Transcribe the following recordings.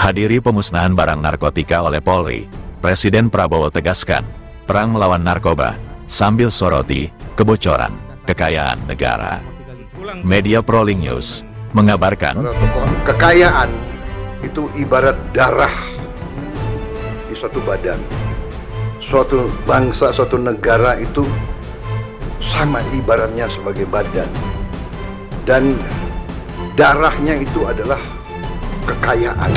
Menghadiri pemusnahan barang narkotika oleh Polri, Presiden Prabowo tegaskan, perang melawan narkoba, sambil soroti kebocoran kekayaan negara. Media Prolink News mengabarkan, kekayaan itu ibarat darah di suatu badan. Suatu bangsa, suatu negara itu sama ibaratnya sebagai badan. Dan darahnya itu adalah kekayaan.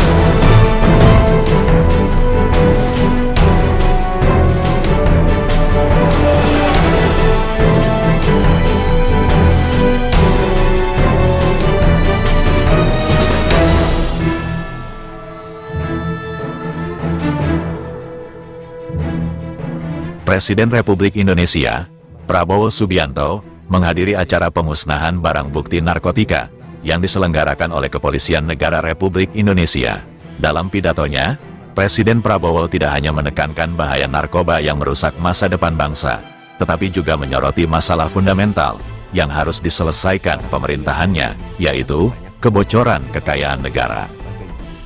Presiden Republik Indonesia, Prabowo Subianto, menghadiri acara pemusnahan barang bukti narkotika yang diselenggarakan oleh Kepolisian Negara Republik Indonesia. Dalam pidatonya, Presiden Prabowo tidak hanya menekankan bahaya narkoba yang merusak masa depan bangsa, tetapi juga menyoroti masalah fundamental yang harus diselesaikan pemerintahannya, yaitu kebocoran kekayaan negara.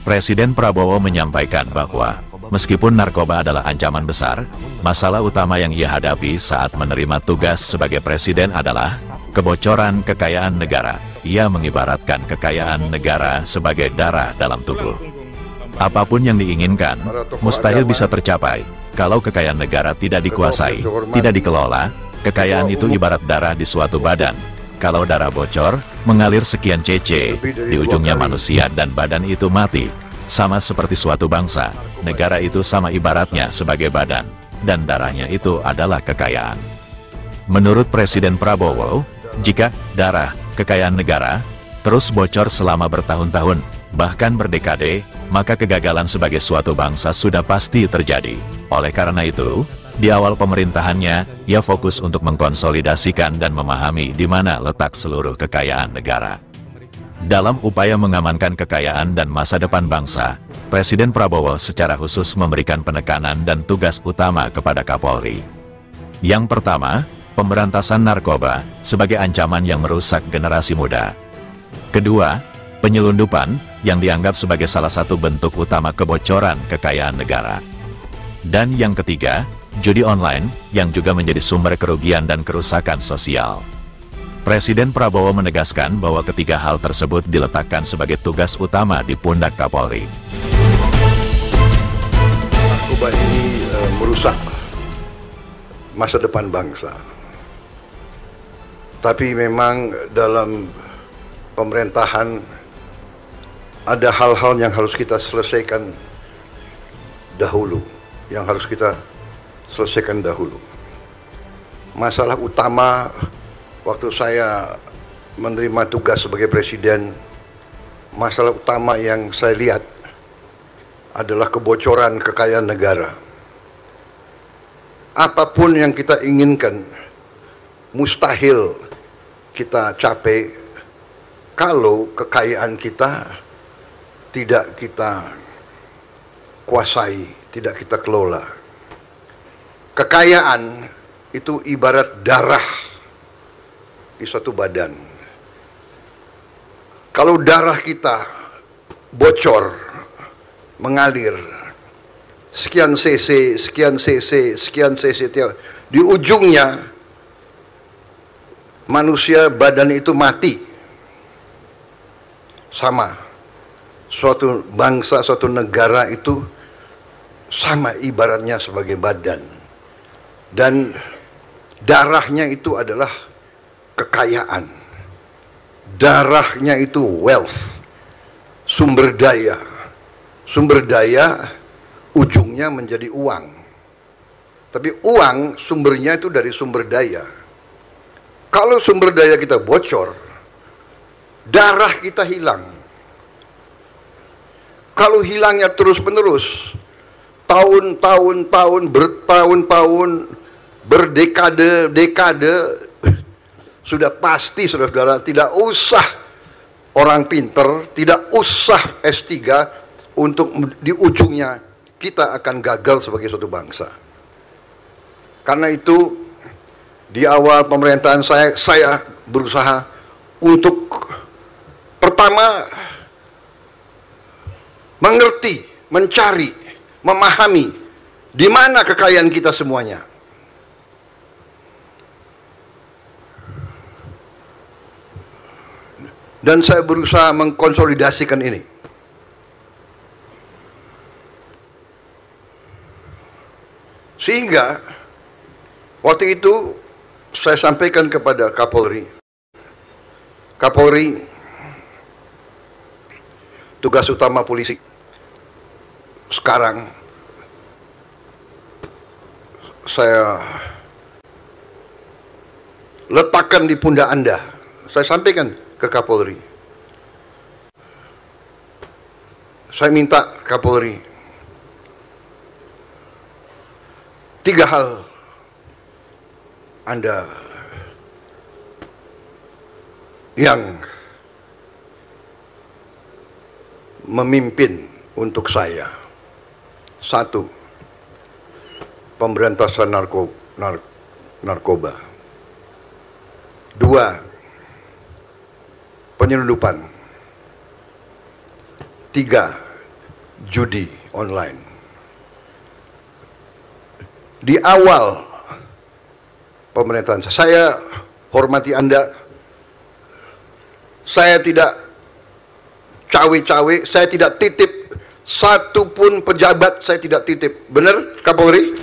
Presiden Prabowo menyampaikan bahwa, meskipun narkoba adalah ancaman besar, masalah utama yang ia hadapi saat menerima tugas sebagai presiden adalah kebocoran kekayaan negara. Ia mengibaratkan kekayaan negara sebagai darah dalam tubuh. Apapun yang diinginkan, mustahil bisa tercapai kalau kekayaan negara tidak dikuasai, tidak dikelola. Kekayaan itu ibarat darah di suatu badan. Kalau darah bocor, mengalir sekian cc, di ujungnya manusia dan badan itu mati. Sama seperti suatu bangsa, negara itu sama ibaratnya sebagai badan, dan darahnya itu adalah kekayaan. Menurut Presiden Prabowo, jika darah, kekayaan negara, terus bocor selama bertahun-tahun, bahkan berdekade, maka kegagalan sebagai suatu bangsa sudah pasti terjadi. Oleh karena itu, di awal pemerintahannya, ia fokus untuk mengkonsolidasikan dan memahami di mana letak seluruh kekayaan negara. Dalam upaya mengamankan kekayaan dan masa depan bangsa, Presiden Prabowo secara khusus memberikan penekanan dan tugas utama kepada Kapolri. Yang pertama, pemberantasan narkoba sebagai ancaman yang merusak generasi muda. Kedua, penyelundupan yang dianggap sebagai salah satu bentuk utama kebocoran kekayaan negara. Dan yang ketiga, judi online yang juga menjadi sumber kerugian dan kerusakan sosial. Presiden Prabowo menegaskan bahwa ketiga hal tersebut diletakkan sebagai tugas utama di pundak Kapolri. Narkoba ini merusak masa depan bangsa. Tapi memang dalam pemerintahan ada hal-hal yang harus kita selesaikan dahulu. Yang harus kita selesaikan dahulu. Masalah utama waktu saya menerima tugas sebagai presiden, masalah utama yang saya lihat adalah kebocoran kekayaan negara. Apapun yang kita inginkan, mustahil kita capai kalau kekayaan kita tidak kita kuasai, tidak kita kelola. Kekayaan itu ibarat darah di suatu badan. Kalau darah kita bocor, mengalir, sekian cc, sekian cc, sekian cc, di ujungnya manusia badan itu mati. Sama, suatu bangsa, suatu negara itu sama ibaratnya sebagai badan. Dan darahnya itu adalah kekayaan. Darahnya itu wealth, sumber daya. Sumber daya ujungnya menjadi uang. Tapi uang sumbernya itu dari sumber daya. Kalau sumber daya kita bocor, darah kita hilang. Kalau hilangnya terus-menerus, tahun-tahun, bertahun-tahun, berdekade-dekade, sudah pasti, saudara-saudara, tidak usah orang pinter, tidak usah S3, untuk di ujungnya kita akan gagal sebagai suatu bangsa. Karena itu, di awal pemerintahan saya berusaha untuk pertama mengerti, mencari, memahami di mana kekayaan kita semuanya. Dan saya berusaha mengkonsolidasikan ini. Sehingga waktu itu saya sampaikan kepada Kapolri. Kapolri, tugas utama polisi sekarang saya letakkan di pundak Anda. Saya sampaikan ke Kapolri. Saya minta Kapolri 3 hal Anda yang memimpin untuk saya. 1, pemberantasan narkoba. 2, penyelundupan. 3, judi online. Di awal pemerintahan saya hormati Anda. Saya tidak cawe-cawe, saya tidak titip satu pun pejabat, saya tidak titip. Benar, Kapolri?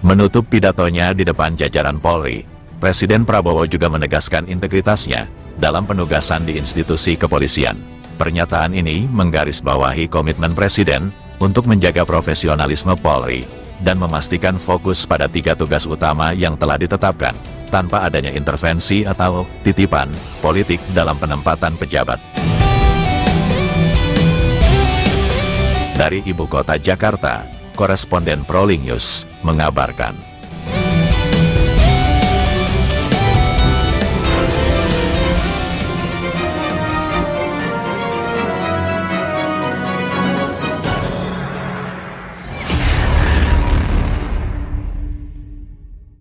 Menutup pidatonya di depan jajaran Polri, Presiden Prabowo juga menegaskan integritasnya dalam penugasan di institusi kepolisian. Pernyataan ini menggarisbawahi komitmen Presiden untuk menjaga profesionalisme Polri dan memastikan fokus pada 3 tugas utama yang telah ditetapkan, tanpa adanya intervensi atau titipan politik dalam penempatan pejabat. Dari Ibu Kota Jakarta, Koresponden ProLink News mengabarkan.